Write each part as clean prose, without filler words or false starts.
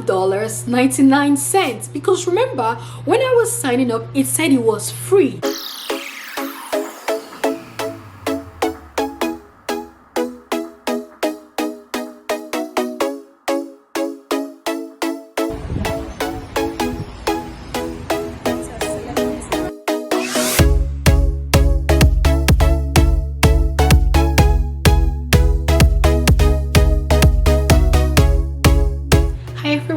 $12.99 because remember when I was signing up it said it was free.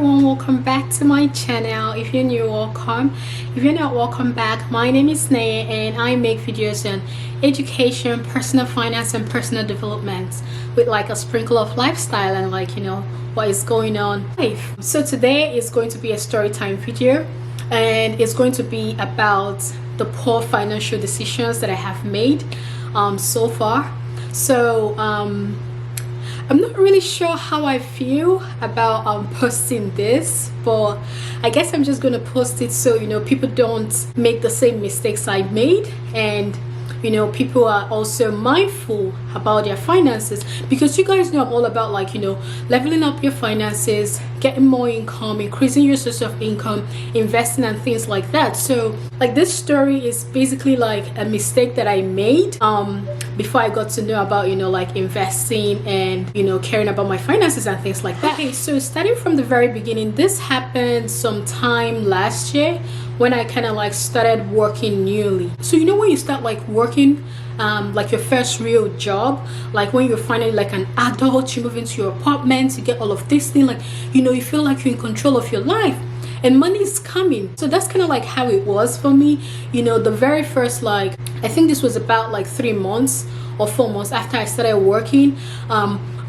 Welcome back to my channel. If you're new, welcome. If you're not, welcome back. My name is Nenye and I make videos on education, personal finance and personal development with like a sprinkle of lifestyle and like, you know, what is going on in life. So today is going to be a story time video and it's going to be about the poor financial decisions that I have made so far. So I'm not really sure how I feel about posting this, but I guess I'm just gonna post it so you know people don't make the same mistakes I made, and you know people are also mindful about their finances, because you guys know I'm all about like, you know, leveling up your finances, getting more income, increasing your source of income, investing and things like that. So like this story is basically like a mistake that I made before I got to know about, you know, like investing and, you know, caring about my finances and things like that. Okay, so starting from the very beginning, this happened sometime last year when I kind of like started working newly. So you know when you start like working like your first real job, like when you're finally like an adult, you move into your apartment, you get all of this thing, like, you know, you feel like you're in control of your life and money is coming. So that's kind of like how it was for me. You know, the very first, like, I think this was about like 3 months or 4 months after I started working,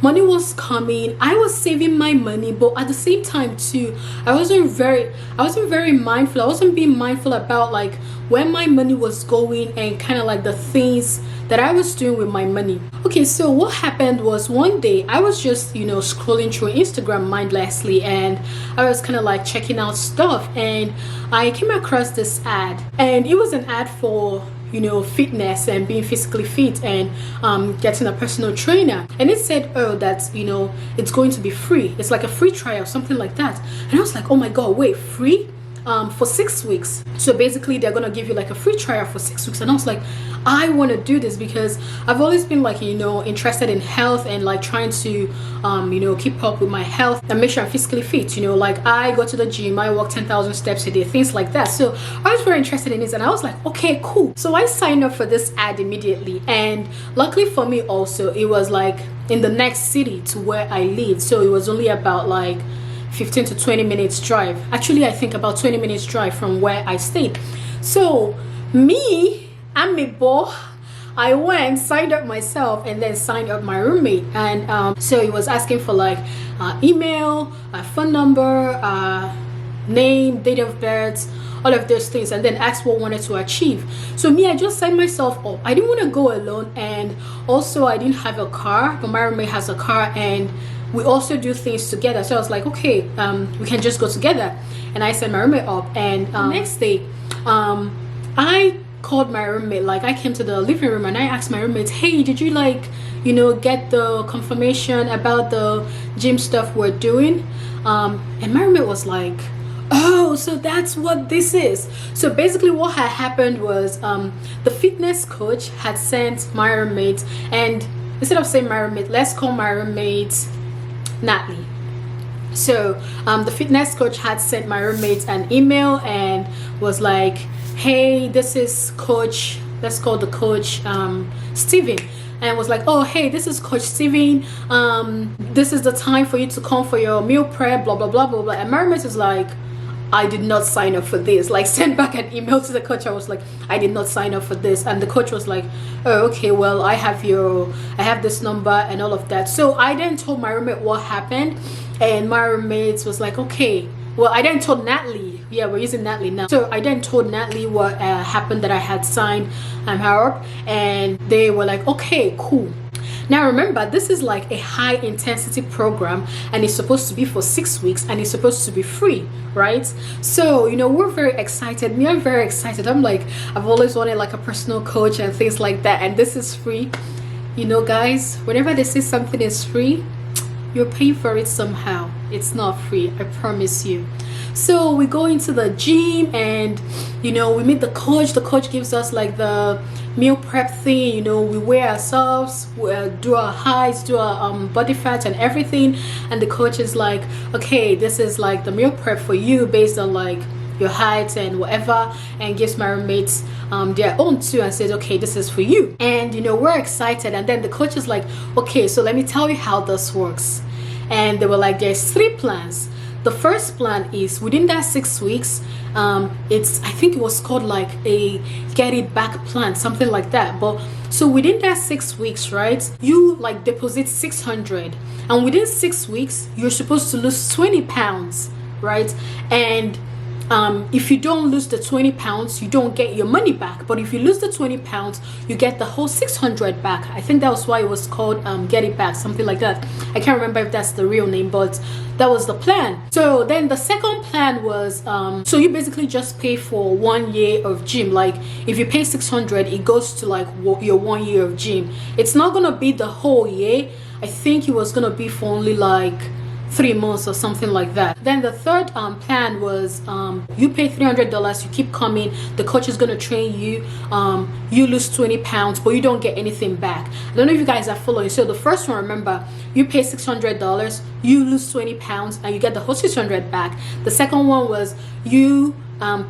money was coming. I was saving my money, but at the same time too, I wasn't very mindful. I wasn't being mindful about like where my money was going and kind of like the things that I was doing with my money. Okay, so what happened was one day I was just, you know, scrolling through Instagram mindlessly and I was kind of like checking out stuff and I came across this ad, and it was an ad for, you know, fitness and being physically fit and getting a personal trainer, and it said, oh, that's, you know, it's going to be free. It's like a free trial, something like that. And I was like, oh my god, wait, free for 6 weeks? So basically they're gonna give you like a free trial for 6 weeks. And I was like, I want to do this because I've always been like, you know, interested in health and like trying to you know, keep up with my health and make sure I'm physically fit. You know, like I go to the gym, I walk 10,000 steps a day, things like that. So I was very interested in this and I was like, okay, cool. So I signed up for this ad immediately, and luckily for me also, it was like in the next city to where I live. So it was only about like 15 to 20 minutes drive. Actually, I think about 20 minutes drive from where I stayed. So I'm a boy. I went, signed up myself, and then signed up my roommate. And so it was asking for like email, phone number, name, date of birth, all of those things, and then asked what I wanted to achieve. So I just signed myself up. I didn't want to go alone, and also I didn't have a car, but my roommate has a car and we also do things together. So I was like, okay, we can just go together. And I signed my roommate up, and the next day I called my roommate. Like I came to the living room and I asked my roommate, hey, did you like, you know, get the confirmation about the gym stuff we're doing? And my roommate was like, oh, so that's what this is. So basically what had happened was the fitness coach had sent my roommate, and instead of saying my roommate, let's call my roommate Natalie. So the fitness coach had sent my roommate an email and was like, hey, this is coach, let's call the coach Steven, and was like, oh, hey, this is Coach Steven, this is the time for you to come for your meal prep, blah blah blah blah blah. And my roommate was like, I did not sign up for this. Like sent back an email to the coach. I was like, I did not sign up for this. And the coach was like, oh, okay, well, I have this number and all of that. So I then told my roommate what happened, and my roommate was like, okay, well, I then told Natalie, yeah, we're using Natalie now. So I then told Natalie what happened, that I had signed her up, and they were like, okay, cool. Now remember, this is like a high intensity program and it's supposed to be for 6 weeks and it's supposed to be free, right? So, you know, we're very excited. Me, I'm very excited. I'm like, I've always wanted like a personal coach and things like that, and this is free. You know, guys, whenever they say something is free, you're paying for it somehow. It's not free, I promise you. So we go into the gym, and we meet the coach. The coach gives us like the meal prep thing. We weigh ourselves, we do our heights, do our body fat and everything, and the coach is like, okay, this is like the meal prep for you based on like your height and whatever, and gives my roommates their own too, and says, okay, this is for you. And we're excited. And then the coach is like, okay, so let me tell you how this works. And they were like, there's 3 plans. The first plan is within that 6 weeks, I think it was called like a get it back plan, something like that. But so within that 6 weeks, right, you like deposit 600, and within 6 weeks you're supposed to lose 20 pounds, right? And if you don't lose the 20 pounds, you don't get your money back. But if you lose the 20 pounds, you get the whole 600 back. I think that was why it was called get it back, something like that. I can't remember if that's the real name, but that was the plan. So then the second plan was so you basically just pay for 1 year of gym. Like if you pay 600, it goes to like your 1 year of gym. It's not gonna be the whole year. I think it was gonna be for only like 3 months or something like that. Then the third plan was you pay $300, you keep coming, the coach is going to train you, you lose 20 pounds, but you don't get anything back. I don't know if you guys are following. So the first one, remember, you pay $600, you lose 20 pounds, and you get the whole 600 back. The second one was you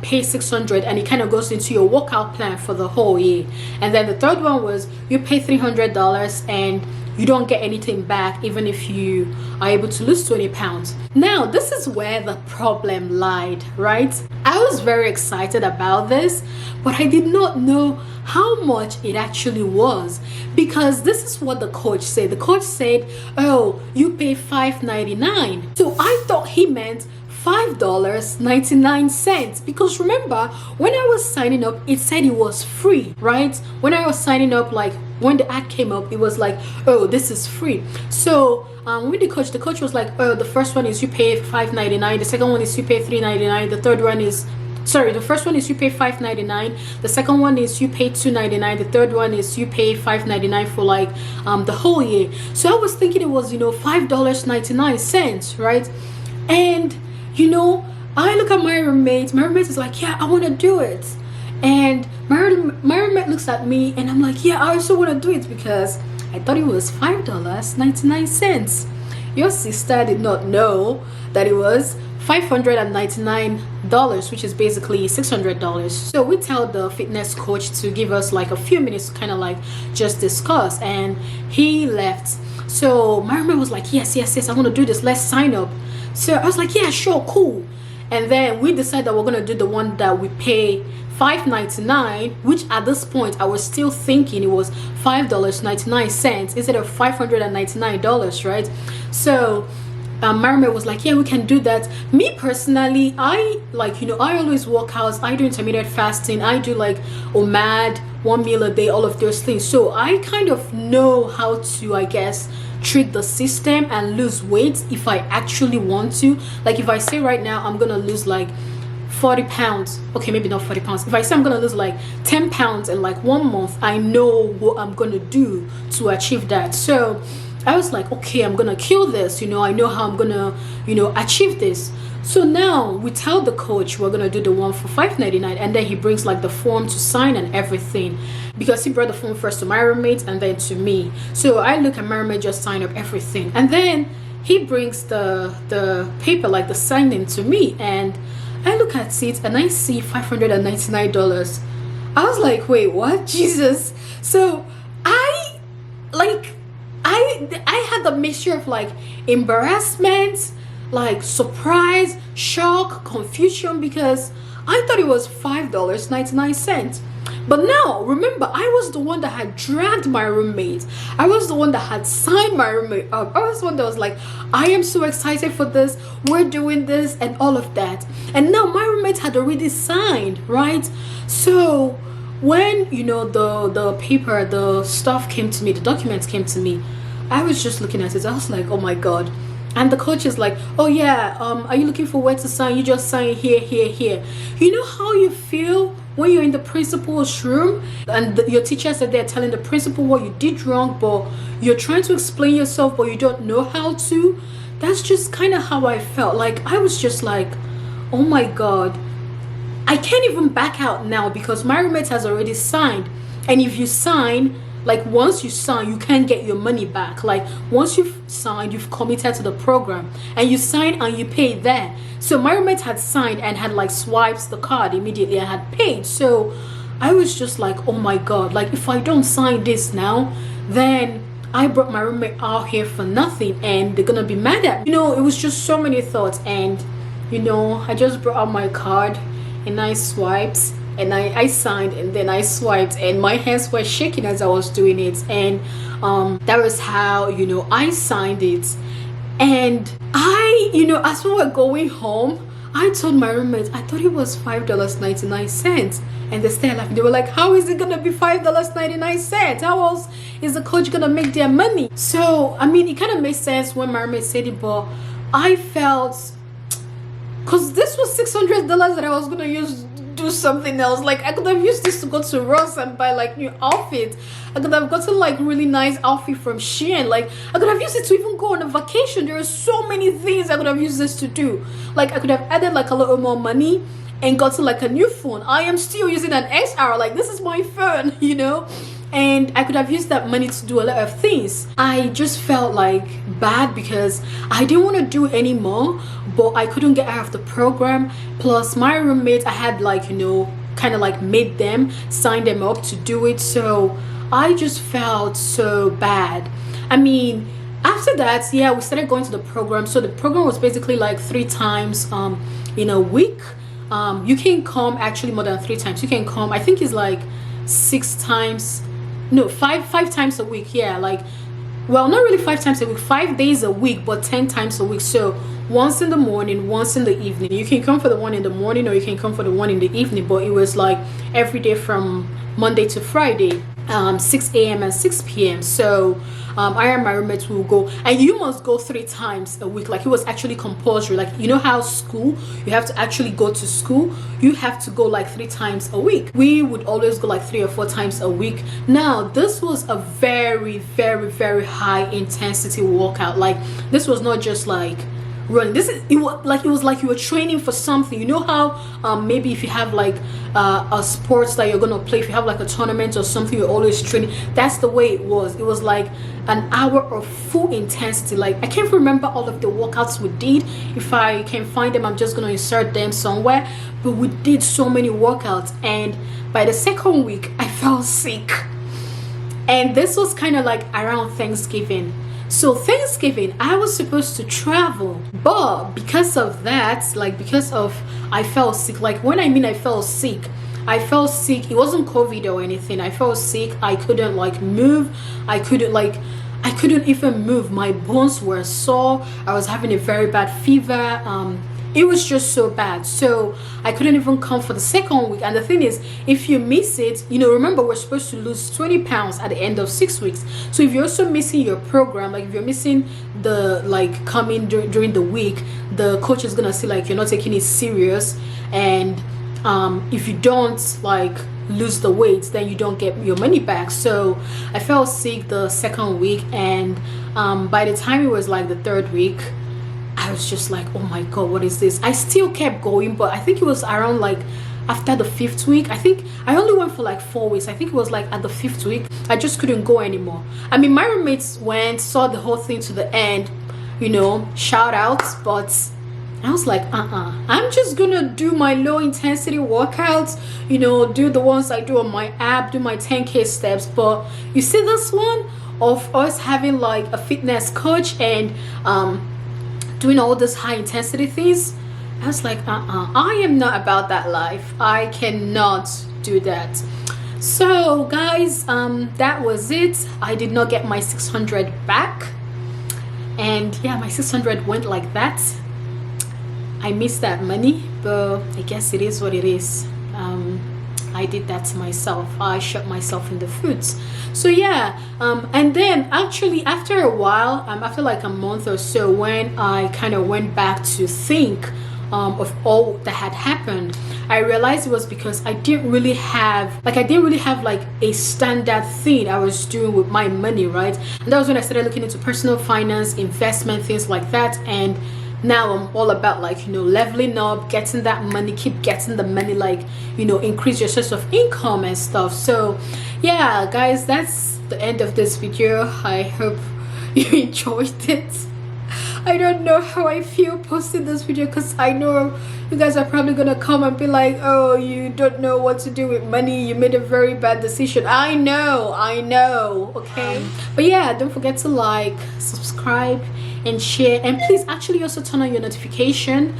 pay 600, and it kind of goes into your workout plan for the whole year. And then the third one was you pay $300 and you don't get anything back, even if you are able to lose 20 pounds. Now, this is where the problem lied, right? I was very excited about this, but I did not know how much it actually was, because this is what the coach said. The coach said, oh, you pay $5.99. So I thought he meant $5.99, because remember, when I was signing up, it said it was free, right? When I was signing up, like when the ad came up, it was like, oh, this is free. So with the coach was like, oh, the first one is you pay $5.99, the second one is you pay $3.99, the third one is the first one is you pay $5.99, the second one is you pay $2.99, the third one is you pay $5.99 for like the whole year. So I was thinking it was $5.99, right? And I look at my roommate is like, yeah, I want to do it. And my roommate looks at me, and I'm like, yeah, I also want to do it, because I thought it was $5.99. Your sister did not know that it was $599, which is basically $600. So we tell the fitness coach to give us like a few minutes to kind of like just discuss, and he left. So my roommate was like, yes, I want to do this, let's sign up. So I was like, yeah, sure, cool. And then we decided that we're gonna do the one that we pay $5.99, which at this point I was still thinking it was $5.99 instead of $599, right? So my roommate was like, yeah, we can do that. Me personally, I always work out, I do intermittent fasting, I do like OMAD, 1 meal a day, all of those things. So I kind of know how to, I guess, trick the system and lose weight if I actually want to. Like if I say right now I'm gonna lose like 40 pounds, okay, maybe not 40 pounds, if I say I'm gonna lose like 10 pounds in like 1 month, I know what I'm gonna do to achieve that. So I was like, okay, I'm gonna kill this, I know how I'm gonna achieve this. So now we tell the coach we're gonna do the one for $5.99, and then he brings like the form to sign and everything, because he brought the form first to my roommate and then to me. So I look at my roommate, just sign up everything, and then he brings the paper, like the signing, to me, and I look at it and I see $599. I was like, wait, what? Jesus. So I had the mixture of like embarrassment, like surprise, shock, confusion, because I thought it was $5.99. But now, remember, I was the one that had dragged my roommate. I was the one that had signed my roommate up. I was the one that was like, I am so excited for this. We're doing this and all of that. And now my roommate had already signed, right? So when, the paper, the stuff came to me, the documents came to me, I was just looking at it. I was like, oh my God. And the coach is like, oh yeah, are you looking for where to sign? You just sign here, here, here. You know how you feel when you're in the principal's room and your teachers are there telling the principal what you did wrong, but you're trying to explain yourself but you don't know how to. That's just kind of how I felt. Like, I was just like, oh my god, I can't even back out now because my roommate has already signed. And if you sign, like, once you sign, you can't get your money back. Like, once you've signed, you've committed to the program, and you sign and you pay there. So my roommate had signed and had like swiped the card immediately and had paid. So I was just like, oh my god, like, if I don't sign this now, then I brought my roommate out here for nothing and they're gonna be mad at me. You know, it was just so many thoughts. And you know, I just brought out my card and I swiped and I signed and then I swiped, and my hands were shaking as I was doing it. And that was how, you know, I signed it. And I, you know, as we were going home, I told my roommate I thought it was $5.99, and they started laughing. They were like, how is it gonna be $5.99? How else is the coach gonna make their money? So I mean, it kind of made sense when my roommate said it, but I felt, because this was $600 that I was gonna use do something else. Like, I could have used this to go to Ross and buy like new outfits. I could have gotten like really nice outfit from Shein. Like, I could have used it to even go on a vacation. There are so many things I could have used this to do. Like, I could have added like a little more money and gotten like a new phone. I am still using an XR. Like, this is my phone, you know. And I could have used that money to do a lot of things. I just felt like bad because I didn't want to do it anymore, but I couldn't get out of the program. Plus my roommates, I had like, you know, kind of like made them sign them up to do it. So I just felt so bad. I mean, after that, yeah, we started going to the program. So the program was basically like 3 times in a week. You can come actually more than 3 times. You can come, I think it's like 6 times, no, five times a week. Yeah, like, well, not really 5 times a week, 5 days a week, but 10 times a week. So once in the morning, once in the evening. You can come for the one in the morning or you can come for the one in the evening, but it was like every day from Monday to Friday, 6 a.m. and 6 p.m. So I and my roommates will go, and you must go 3 times a week. Like, it was actually compulsory. Like, you know how school, you have to actually go to school, you have to go like 3 times a week. We would always go like 3 or 4 times a week. Now this was a very, very, very high intensity workout. Like, this was not just like running. It was like you were training for something. You know how maybe if you have like a sports that you're gonna play, if you have like a tournament or something, you're always training. That's the way it was. It was like an hour of full intensity. Like, I can't remember all of the workouts we did. If I can find them, I'm just gonna insert them somewhere. But we did so many workouts, and by the second week I felt sick. And this was kind of like around Thanksgiving. So Thanksgiving, I was supposed to travel, but because of that, like, because of I felt sick. Like, when I mean I felt sick, it wasn't COVID or anything. I felt sick. I couldn't like move. I couldn't even move. My bones were sore. I was having a very bad fever. It was just so bad. So I couldn't even come for the second week. And the thing is, if you miss it, you know, remember, we're supposed to lose 20 pounds at the end of 6 weeks. So if you're also missing your program, like if you're missing the like coming during the week, the coach is gonna see like you're not taking it serious. And if you don't like lose the weight, then you don't get your money back. So I felt sick the second week, and by the time it was like the third week, I was just like, oh my god, what is this? I still kept going, but I think it was around like after the 5th week. I think I only went for like 4 weeks. I think it was like at the 5th week I just couldn't go anymore. I mean, my roommates went, saw the whole thing to the end, you know, shout out, but I was like, I'm just gonna do my low intensity workouts, you know, do the ones I do on my app, do my 10k steps. But you see this one of us having like a fitness coach and doing all these high intensity things, I was like, I am not about that life. I cannot do that. So guys, that was it. I did not get my 600 back, and yeah, my 600 went like that. I missed that money, but I guess it is what it is. I did that to myself. I shot myself in the foot. So yeah, and then actually after a while, after like a month or so, when I kind of went back to think of all that had happened. I realized it was because I didn't really have like a standard thing I was doing with my money, right? And that was when I started looking into personal finance, investment, things like that. And now I'm all about, like, you know, leveling up, getting that money, keep getting the money, like, you know, increase your source of income and stuff. So yeah, guys, that's the end of this video. I hope you enjoyed it. I don't know how I feel posting this video, because I know you guys are probably gonna come and be like, oh, you don't know what to do with money, you made a very bad decision. I know, okay? But yeah, don't forget to like, subscribe and share, and please actually also turn on your notification,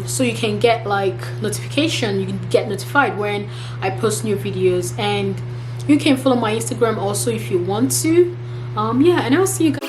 so you can get like notification, you can get notified when I post new videos. And you can follow my Instagram also if you want to. Yeah, and I'll see you guys.